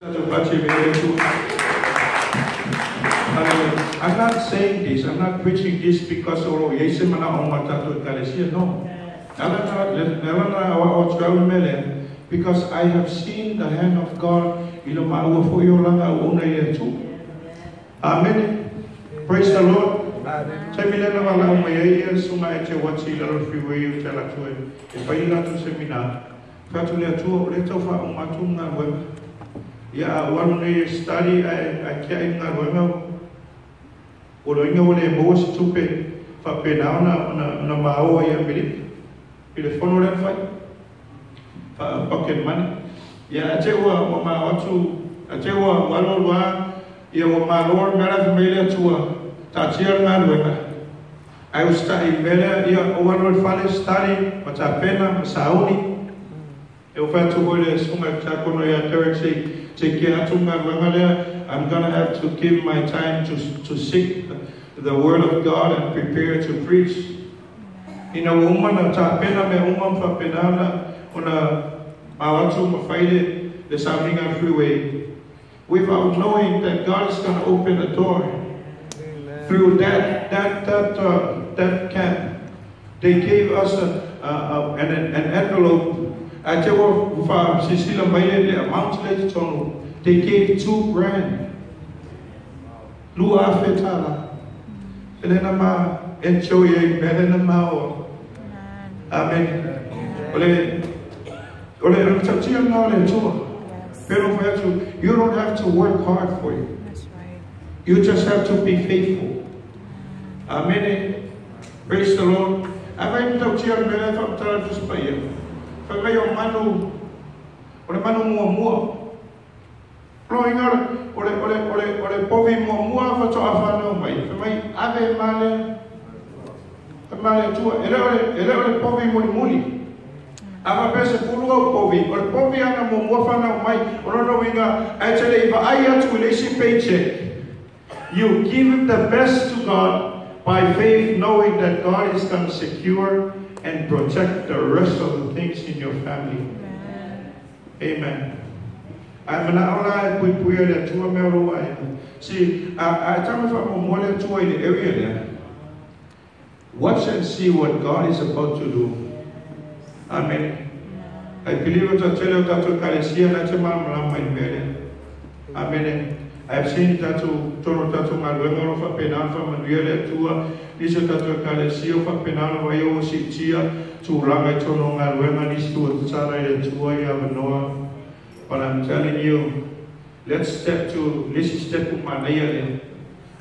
I'm not saying this, I'm not preaching this because no. Because I have seen the hand of God. Amen. Praise the Lord. Yeah, one day study, I can't remember. Or I know they most stupid for Penana on a Mao, I believe. With a phone and fight for pocket money. Yeah, I tell you what, I tell you what, you were my Lord, Marath Melia to a Tachir man. I was studying Melia, one would finally study, but I penna, Saudi. If I to go there, so much Takonoya Turkey. I'm going to have to give my time to seek the word of God and prepare to preach. In a woman, a tapena, a woman for penana, on a Mawatu, Friday, the Samling Freeway, without knowing that God is going to open the door. Amen. Through that camp, they gave us an envelope. I tell you, for Cecilia Mayer, Mount Legiton, they gave $2,000. Lua Fetala. Elena Ma, enjoy Belena Mao. Amen. You don't have to work hard for it. You just have to be faithful. Amen. Praise the Lord. Amen. Pagkayo manu, ole manu mua. Flowing out, ole povi mua for to afano mai. Mai ave male tua. Ele povi muli. Ava pese puluo povi. Ole povi ana mua fana mai. Ole no winga. Actually, if I had to receive paycheck, you give the best to God by faith, knowing that God is going to secure and protect the rest of the things in your family. Amen. I'm not put that to a see, I tell you from more than two in the area there. Watch and see what God is about to do. Amen. I believe what I tell you that to Kalesia, that's a man, amen. I've seen that to Tono Tato Malwemo for Penan from Manuela to Lisa Tato Kalesia for Penan of Iowa Sitia to Rametono Malwema, this to Sana and to Noah. But I'm telling you, let's step to Manaya.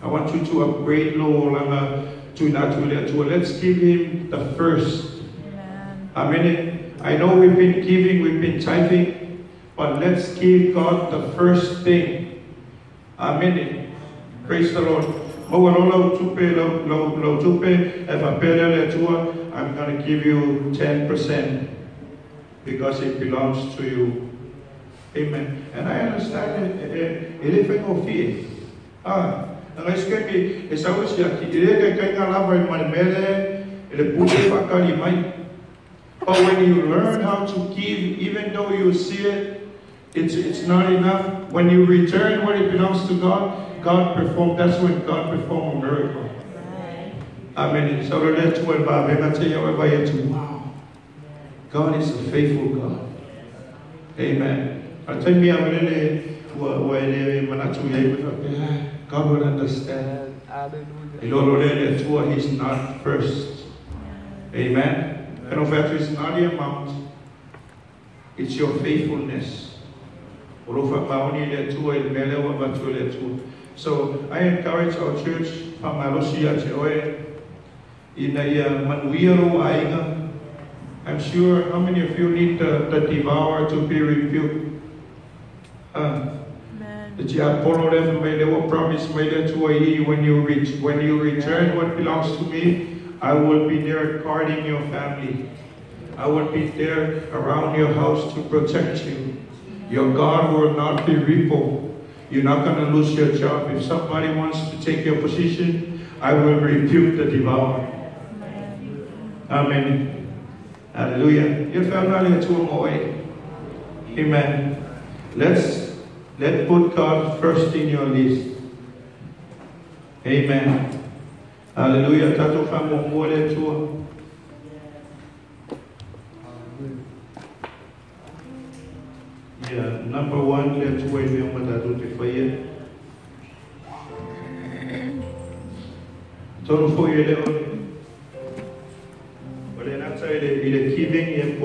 I want you to upgrade Lord to let's give him the first. Amen. I know we've been giving, we've been tithing, but let's give God the first thing. Amen. Praise the Lord. I'm going to give you 10% because it belongs to you. Amen. And I understand it is no fear. And I say, it's always like but when you learn how to give, even though you see it, it's not enough. When you return what it belongs to God, God performs. That's when God performs a miracle. Amen. So let's wow. God is a faithful God. Amen. I tell me, God will understand. He's not first. Amen. And of that is not the amount, it's your faithfulness. So I encourage our church in I'm sure how many of you need the devourer to be rebuked? That you have followed them, they will promise when you return what belongs to me, I will be there guarding your family. I will be there around your house to protect you. Your God will not be rippled. You're not going to lose your job. If somebody wants to take your position, I will rebuke the devourer. Amen. Hallelujah. Your family to away. Amen. Let's Let's put God first in your list. Amen. Hallelujah. Tato famo mole tua. Yeah, number one, let's wait on what I do for you. Don't forget it. But then I tell you, the giving and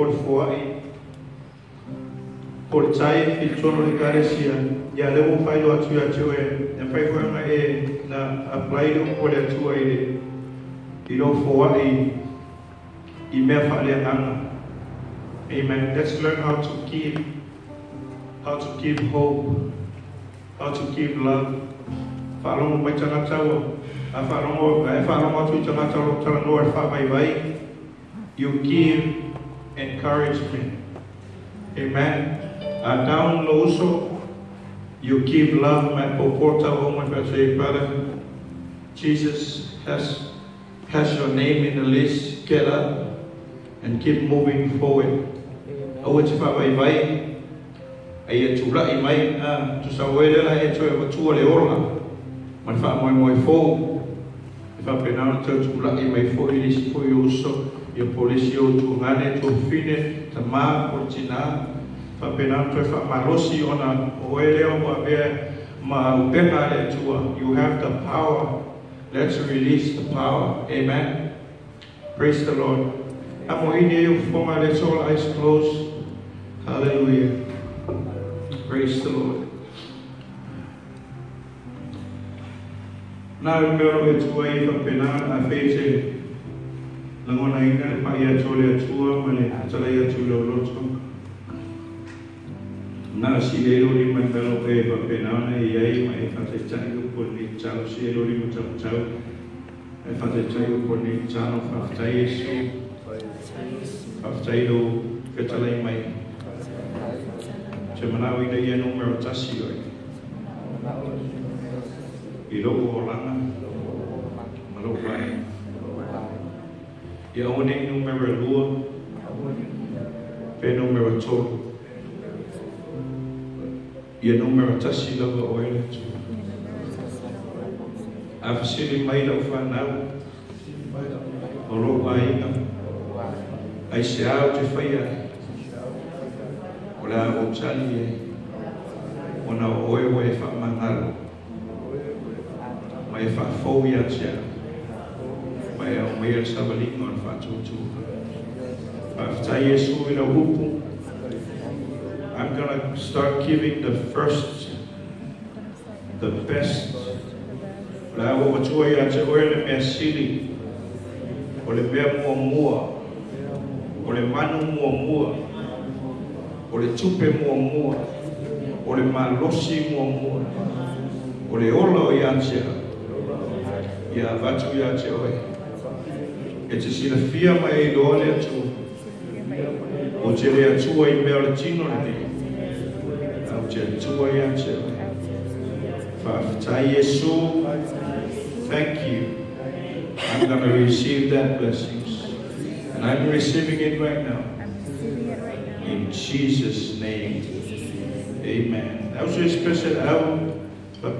por chai il sono le caresia ya le un fai lo atu atu e fai foi ma e na apply do por atu e lo for I me fa le anga. Amen. Let's learn how to keep hope, how to keep love. Follow my channel channel. I follow my channel channel. You give encouragement. Amen. Down also, you give love. My purporta woman will say, brother, Jesus has your name in the list. Get up and keep moving forward. Oh, it's Bye. Ai tu rai mai tu sa wele la e tu tu le orla man fa mo fo fa penal tu rai mai fo ili si fo uso e polizio tu ngane tu fine tama portina fa penal tu fa marosi ona wele o ma upema le tu. You have the power. Let's release the power. Amen. Praise the Lord. Amo ini you for my let's all eyes closed. Hallelujah. Praise the Lord. Now I'm going to wait for Pena. I face Langona Inga, Paya Tolia Tua, Mane Atalaya Tula Roto. Now she lay only my fellow paper Pena, Yay, my father Chayu Puni, Chalo, she only with Chow. My father Chayu Puni, Chano, of Tayesu, of Taido, Catalay, my. Semanawi na yan numero tasi oi. Ilo orang malupai. Ya uning numero dua, pe numero tol. Ya numero tasi lago oi tu. Afsiri mai lau fanau. Malupai na. Ai seau te faya. Ola o chali ona oe fa manalo mai fa foia tia mai o mai sabalingo on fa tutu after Yesu ina hupu. I'm gonna start giving the best la o tuia te oe me sili ole be mua ole manu mua o le tupe mua, o le malosi mua, o le ola o iatia, ia vatu iatia oe. E te sila fia mai e loa le atu, o te le atua I mea le tino le ne, au te atua iatia oe. Whaafitai Yesu, thank you. I'm going to receive that blessings, and I'm receiving it right now. In Jesus' name, amen. That was a special out, but